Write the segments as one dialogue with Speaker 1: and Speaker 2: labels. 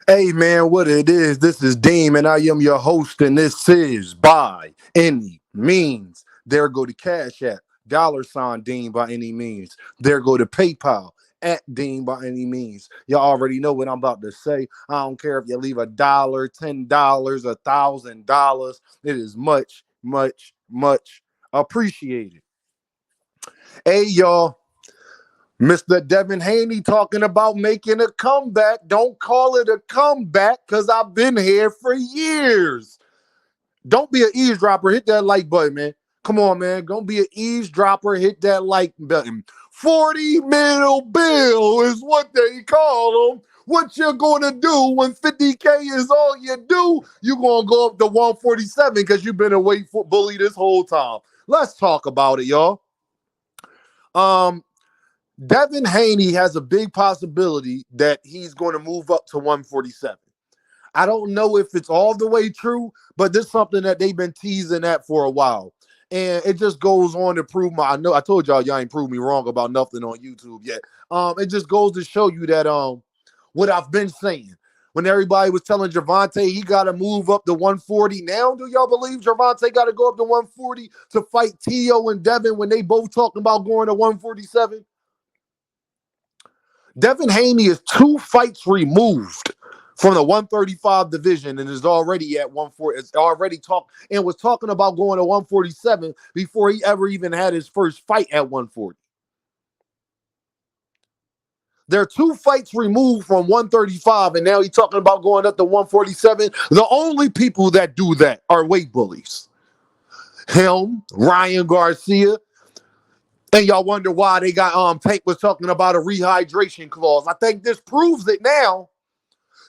Speaker 1: Hey man, what it is? This is Deem, and I am your host, and this is By Any Means. There go the Cash App, $ Deem by any means. There go the PayPal at Deem by any means. Y'all already know what I'm about to say. I don't care if you leave $1, $10, $1,000. It is much, much, much appreciated. Hey y'all. Mr. Devin Haney talking about making a comeback. Don't call it a comeback because I've been here for years. Don't be an eavesdropper. Hit that like button, man. Come on, man. Don't be an eavesdropper. Hit that like button. 40 middle bill is what they call them. What you're going to do when 50K is all you do, you're going to go up to 147 because you've been away for bully this whole time. Let's talk about it, y'all. Um, Devin Haney has a big possibility that he's going to move up to 147. I don't know if it's all the way true, but this is something that they've been teasing at for a while. And it just goes on to prove I know I told y'all ain't proved me wrong about nothing on YouTube yet. It just goes to show you that what I've been saying. When everybody was telling Gervonta he got to move up to 140, now do y'all believe Gervonta got to go up to 140 to fight Tio and Devin when they both talking about going to 147? Devin Haney is 2 fights removed from the 135 division and is already at 140. It's already talked and was talking about going to 147 before he ever even had his first fight at 140. They're 2 fights removed from 135, and now he's talking about going up to 147. The only people that do that are weight bullies. Him, Ryan Garcia, and y'all wonder why they got Tank was talking about a rehydration clause. I think this proves it now.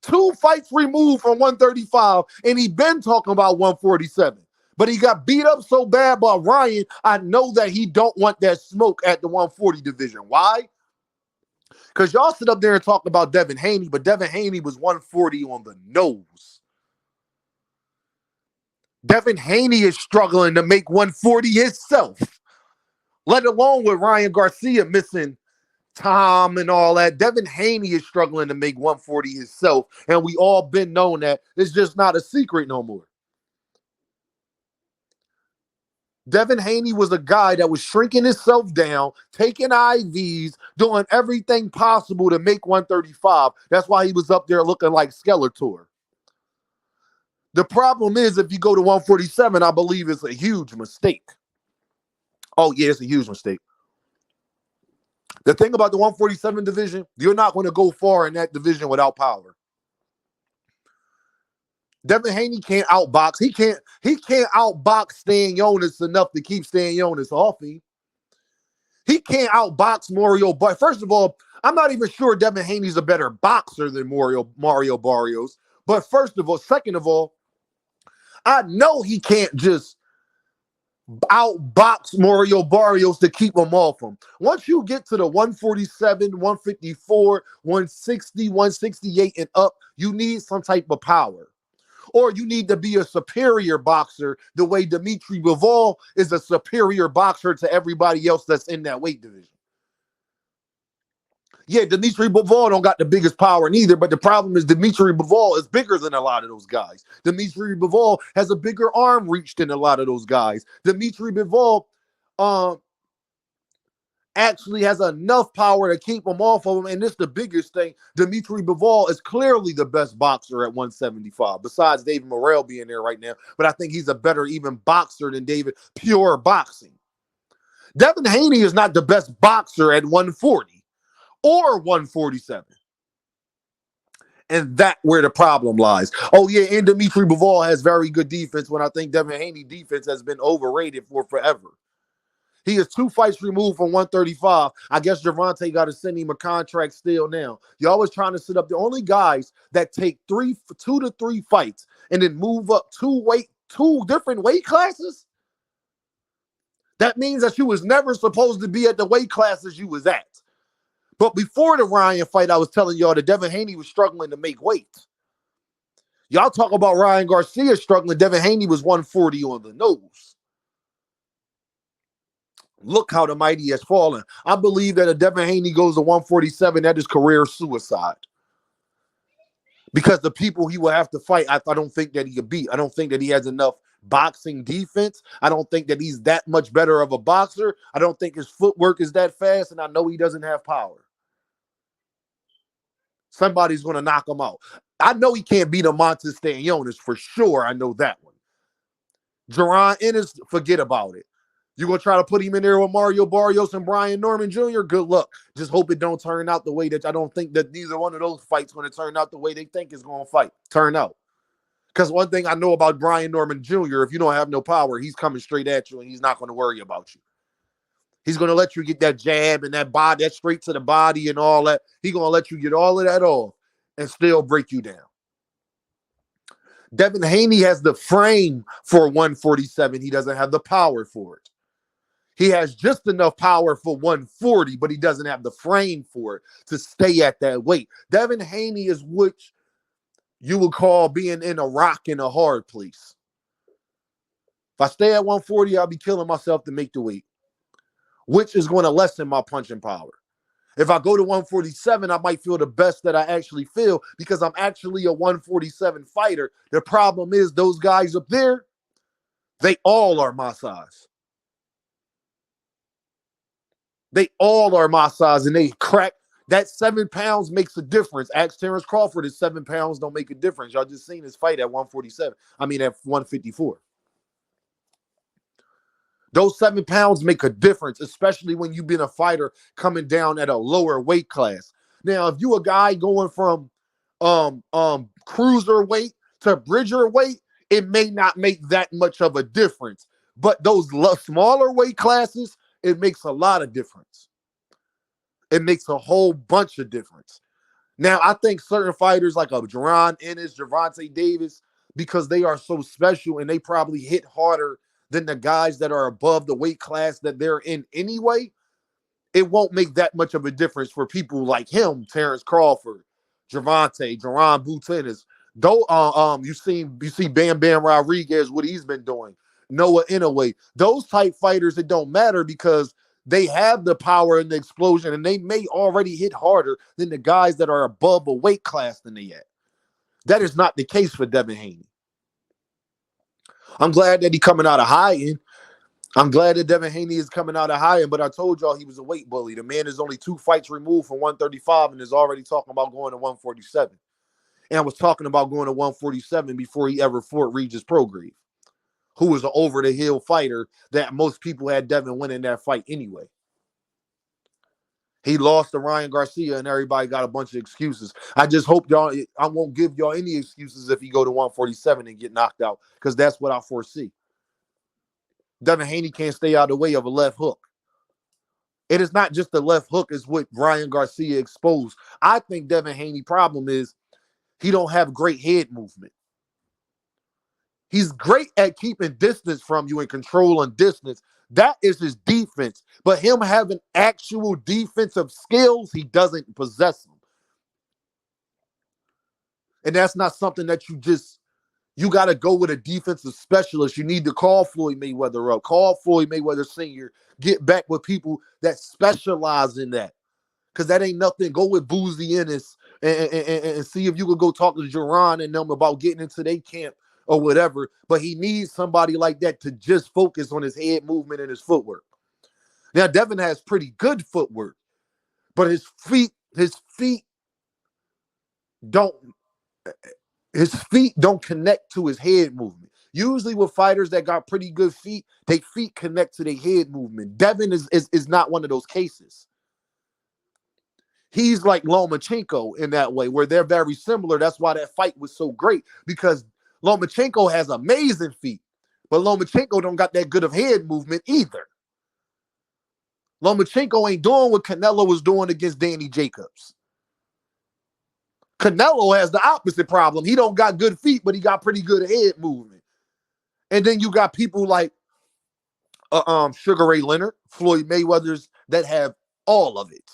Speaker 1: 2 fights removed from 135, and he been talking about 147. But he got beat up so bad by Ryan, I know that he don't want that smoke at the 140 division. Why? Because y'all sit up there and talk about Devin Haney, but Devin Haney was 140 on the nose. Devin Haney is struggling to make 140 himself, let alone with Ryan Garcia missing Tom and all that. Devin Haney is struggling to make 140 himself, and we all been known that. It's just not a secret no more. Devin Haney was a guy that was shrinking himself down, taking IVs, doing everything possible to make 135. That's why he was up there looking like Skeletor. The problem is, if you go to 147, I believe it's a huge mistake. Oh, yeah, it's a huge mistake. The thing about the 147 division, you're not going to go far in that division without power. Devin Haney can't outbox. He can't outbox Stan Jonas enough to keep Stan Jonas off him. He can't outbox Mario. But first of all, I'm not even sure Devin Haney's a better boxer than Mario Barrios. But second of all, I know he can't just outbox Mario Barrios to keep him off him. Once you get to the 147, 154, 160, 168 and up, you need some type of power. Or you need to be a superior boxer the way Dimitri Bivol is a superior boxer to everybody else that's in that weight division. Yeah, Dimitri Bivol don't got the biggest power neither, but the problem is Dimitri Bivol is bigger than a lot of those guys. Dimitri Bivol has a bigger arm reach than a lot of those guys. Dimitri Bivol actually has enough power to keep him off of him. And this is the biggest thing. Dimitri Bivol is clearly the best boxer at 175, besides David Morrell being there right now. But I think he's a better even boxer than David, pure boxing. Devin Haney is not the best boxer at 140 or 147. And that's where the problem lies. Oh, yeah, and Dimitri Bivol has very good defense when I think Devin Haney defense has been overrated for forever. He is 2 fights removed from 135. I guess Gervonta got to send him a contract still now. You're always trying to sit up. The only guys that take 2 to 3 fights and then move up two different weight classes, that means that you was never supposed to be at the weight classes you was at. But before the Ryan fight, I was telling y'all that Devin Haney was struggling to make weight. Y'all talk about Ryan Garcia struggling. Devin Haney was 140 on the nose. Look how the mighty has fallen. I believe that if Devin Haney goes to 147, that is career suicide. because the people he will have to fight, I don't think that he could beat. I don't think that he has enough boxing defense. I don't think that he's that much better of a boxer. I don't think his footwork is that fast, and I know he doesn't have power. Somebody's going to knock him out. I know he can't beat Montes Stanionis for sure. I know that one. Jaron Ennis, forget about it. You're going to try to put him in there with Mario Barrios and Brian Norman Jr.? Good luck. Just hope it don't turn out the way that I don't think that neither one of those fights going to turn out the way they think it's going to turn out. Because one thing I know about Brian Norman Jr., if you don't have no power, he's coming straight at you and he's not going to worry about you. He's going to let you get that jab and that body, that straight to the body and all that. He's going to let you get all of that off and still break you down. Devin Haney has the frame for 147. He doesn't have the power for it. He has just enough power for 140, but he doesn't have the frame for it to stay at that weight. Devin Haney is which you would call being in a rock in a hard place. If I stay at 140, I'll be killing myself to make the weight, which is going to lessen my punching power. If I go to 147, I might feel the best that I actually feel because I'm actually a 147 fighter. The problem is those guys up there, they all are my size. They all are my size, and they crack. That 7 pounds makes a difference. Ask Terrence Crawford if 7 pounds don't make a difference. Y'all just seen his fight at 147. I mean, at 154. Those 7 pounds make a difference, especially when you've been a fighter coming down at a lower weight class. Now, if you a guy going from cruiserweight to bridger weight, it may not make that much of a difference. But those smaller weight classes, it makes a lot of difference. It makes a whole bunch of difference. Now, I think certain fighters like a Jaron Ennis, Gervonta Davis, because they are so special and they probably hit harder than the guys that are above the weight class that they're in anyway, it won't make that much of a difference for people like him, Terrence Crawford, Gervonta, Jaron Butanis. Though you see Bam Bam Rodriguez, what he's been doing, Noah Inoue. Those type fighters, it don't matter because they have the power and the explosion, and they may already hit harder than the guys that are above a weight class than they at. That is not the case for Devin Haney. I'm glad that he's coming out of high-end. I'm glad that Devin Haney is coming out of high-end, but I told y'all he was a weight bully. The man is only 2 fights removed from 135 and is already talking about going to 147. And was talking about going to 147 before he ever fought Regis Prograis, who was an over-the-hill fighter that most people had Devin winning that fight anyway. He lost to Ryan Garcia, and everybody got a bunch of excuses. I just hope y'all, I won't give y'all any excuses if he go to 147 and get knocked out, because that's what I foresee. Devin Haney can't stay out of the way of a left hook. It is not just the left hook is what Ryan Garcia exposed. I think Devin Haney's problem is he don't have great head movement. He's great at keeping distance from you and controlling distance. That is his defense. But him having actual defensive skills, he doesn't possess them. And that's not something that you got to go with a defensive specialist. You need to call Floyd Mayweather up. Call Floyd Mayweather Sr. Get back with people that specialize in that. Because that ain't nothing. Go with Boozy Ennis and see if you could go talk to Jaron and them about getting into their camp or whatever, but he needs somebody like that to just focus on his head movement and his footwork. Now, Devin has pretty good footwork, but his feet don't connect to his head movement. Usually with fighters that got pretty good feet, their feet connect to their head movement. Devin is not one of those cases. He's like Lomachenko in that way, where they're very similar. That's why that fight was so great, because Lomachenko has amazing feet, but Lomachenko don't got that good of head movement either. Lomachenko ain't doing what Canelo was doing against Danny Jacobs. Canelo has the opposite problem. He don't got good feet, but he got pretty good head movement. And then you got people like Sugar Ray Leonard, Floyd Mayweather's that have all of it.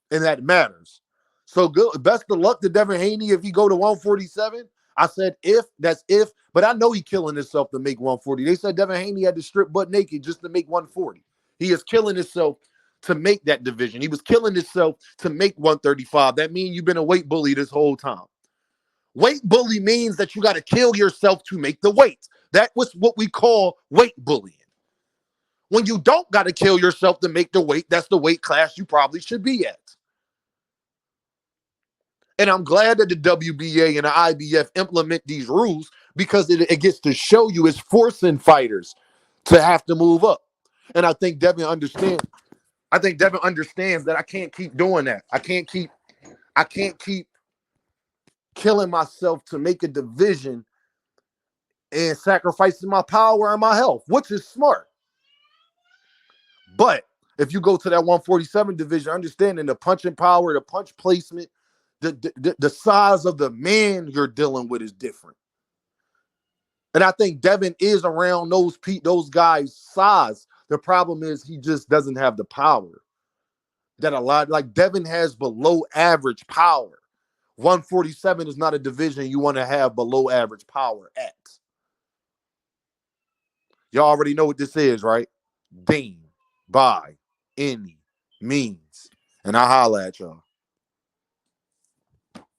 Speaker 1: And that matters. So good. Best of luck to Devin Haney if he go to 147. I said that's if, but I know he killing himself to make 140. They said Devin Haney had to strip butt naked just to make 140. He is killing himself to make that division. He was killing himself to make 135. That means you've been a weight bully this whole time. Weight bully means that you got to kill yourself to make the weight. That was what we call weight bullying. When you don't got to kill yourself to make the weight, that's the weight class you probably should be at. And I'm glad that the WBA and the IBF implement these rules because it gets to show you it's forcing fighters to have to move up. And I think Devin understands. I think Devin understands that I can't keep doing that. I can't keep killing myself to make a division and sacrificing my power and my health, which is smart. But if you go to that 147 division, understanding the punching power, the punch placement, the size of the man you're dealing with is different. And I think Devin is around those guys' size. The problem is he just doesn't have the power that a lot, like Devin has below average power. 147 is not a division you want to have below average power at. Y'all already know what this is, right? Dean, by any means. And I holla at y'all.